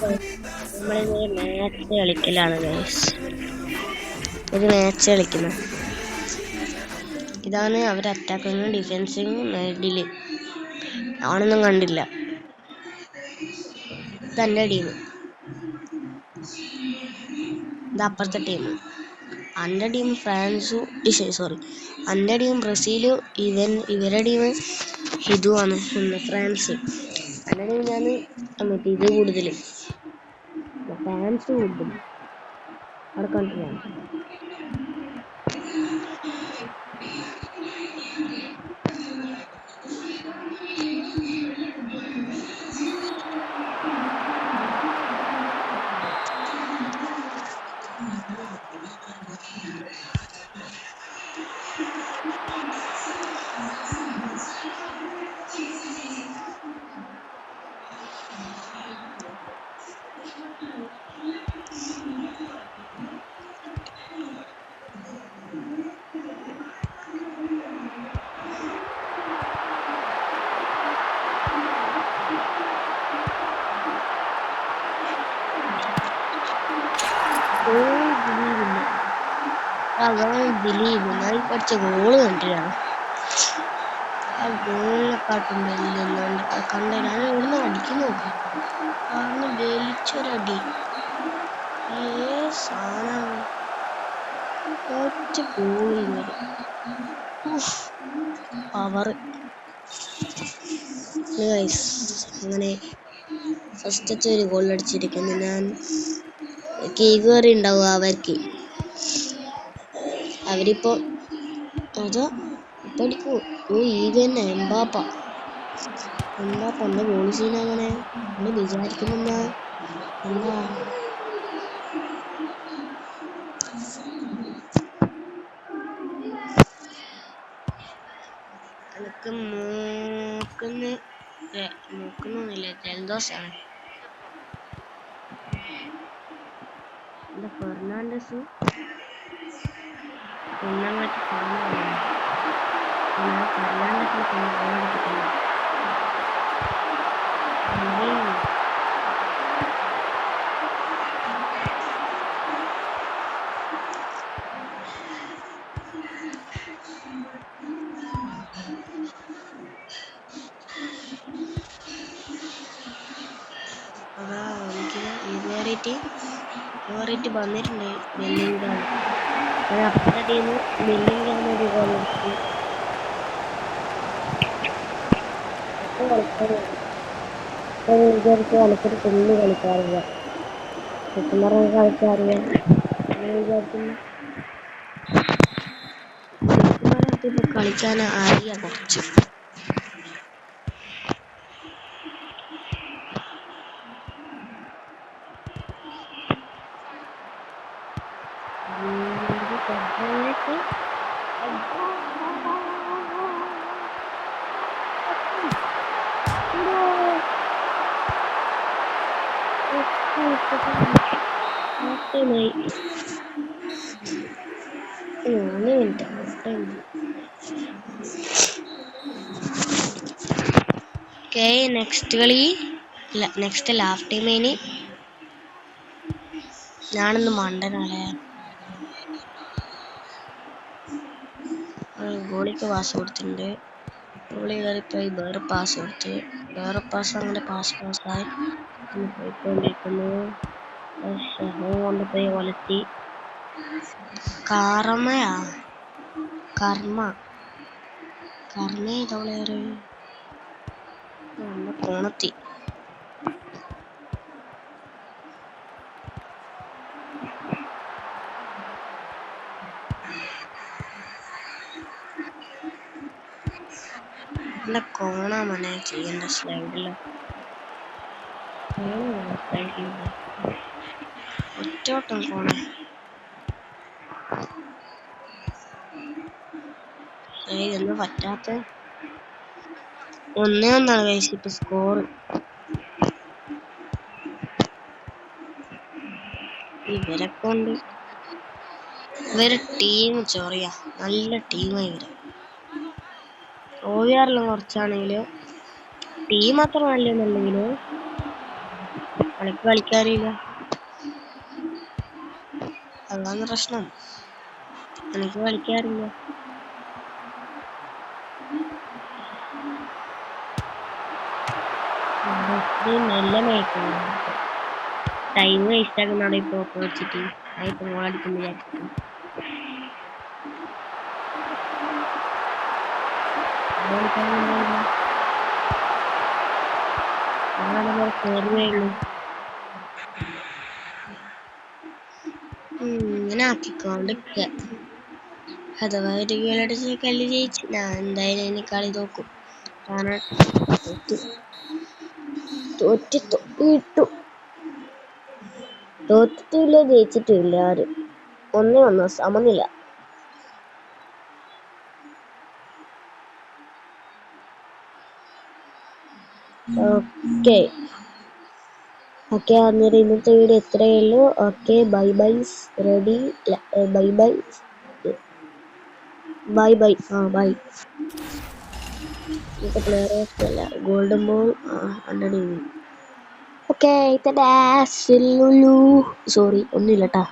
നമ്മളിത് match കളിക്കലാണ് guys. ഒരു match കളിക്കുന്നത്. ഇതാണ് അവർ അറ്റാക്കിങ്ങും ഡിഫെൻസിങ്ങും മിഡില്. ഞാനൊന്നും കണ്ടില്ല. ഇതെൻ്റെ ടീം, ഇത് അപ്പുറത്തെ ടീം. എൻ്റെ ടീം ഫ്രാൻസും സോറി, എൻ്റെ ടീം ബ്രസീലും ഇവരുടെ ടീം ഇതുമാണ് ഫ്രാൻസ്. എൻ്റെ ടീം ഞാൻ മറ്റേ ഇത് കൂടുതൽ ഫ്രാൻസ് കൂടുതൽ അവിടെ കണ്ടിട്ടാണ്. ദിലീപ് ഞാൻ പഠിച്ച ഗോള് കണ്ടിട്ടാണ്. ആ ഗോളിനെക്കാട്ടും കണ്ട ഞാൻ ഇവിടുന്ന് അടിക്കുന്നു. കാരണം വലിച്ചൊരടി സാധനമാണ്. ഒറ്റ ഗോളിൽ വരും പവർ. അങ്ങനെ ഫസ്റ്റത്തെ ഒരു ഗോൾ അടിച്ചിരിക്കുന്നു ഞാൻ. കീറി ഉണ്ടാവും അവരിപ്പോ അതാ ഇപ്പൊ അടിക്കൂ. ഇത് തന്നെ എംബാപ്പ എന്റെ ഗോൾ സീൻ. അങ്ങനെ നമ്മൾ വിചാരിക്കുന്ന എന്താ എനിക്ക് മൂക്കൊന്നുമില്ല, ജലദോഷാണ്. ഫെർണാണ്ടസ് അതാ എനിക്ക് ഇതുവരെയായിട്ട് വന്നിട്ടുണ്ട്. ബെല്ലിംഗാം അപ്പുറത്തെ ടീം ബെല്ലിംഗാം ഒരു ഗോൾ അടിച്ചു. കളിച്ചിട്ട് തുള്ളി കളിക്കാറില്ല. കളിക്കാറില്ല കളിക്കാൻ അറിയാം കുറച്ച്. നെക്സ്റ്റ് കളി നെക്സ്റ്റ് ലാസ്റ്റ് ടൈമിന് ഞാനൊന്ന് മണ്ടനാളെ. ഗോളിക്ക് പാസ് കൊടുത്തിട്ടുണ്ട്. ഗോളി കയറിപ്പോയി വേറെ പാസ് കൊടുത്ത്, വേറെ പാസ്, അങ്ങനെ പാസ്സായി പോയിക്കൊണ്ടിരിക്കുന്നു. കൊണ്ടുപോയി ഒലത്തി. കർമ്മ ഇതവളേറെ കോണത്തി. നല്ല കോണാ മനെ ചെയ്യേണ്ട സ്ലൈഡില്. ഒറ്റോട്ടം കോണ. ഇതൊന്നും പറ്റാത്ത 1-1 കഴിച്ചു ഇപ്പൊ സ്കോർ. ഇവരെ കൊണ്ട് ഇവരെ ടീം ചൊറിയ. നല്ല ടീമായി ഇവര്. OVR കുറച്ചാണെങ്കിലും ടീം അത്ര നല്ലൊന്നുണ്ടെങ്കിലും എനിക്ക് കളിക്കാറില്ല, അതാണ് പ്രശ്നം. എനിക്ക് കളിക്കാറില്ല. നല്ല മേക്കുന്നു, ടൈം വേസ്റ്റ് ആക്കുന്നവിടെ ഇപ്പൊ വെച്ചിട്ട് ആയിട്ട് മോളടിക്കുന്നു വിചാരിച്ചിട്ട്. ഇങ്ങനെ ആക്കിക്കൊണ്ടിരിക്ക. അഥവാ ഒരു ഗോളടിച്ച് കളി ജയിച്ച് ഞാൻ എന്തായാലും ഇനി കളി നോക്കും. കാരണം തോറ്റിട്ടില്ല, ജയിച്ചിട്ടില്ല ആരും. 1-1 സമനില. ഓക്കെ അന്നേരം ഇന്നത്തെ വീഡിയോ എത്രയേ ഉള്ളൂ. Okay, bye bye. Ready, bye bye bye bye. Bye. Player of അല്ല, ഗോൾഡൻ ബോൾ അണ്ടടി. ഓക്കെ, സോറി ഒന്നുമില്ല കേട്ടാ.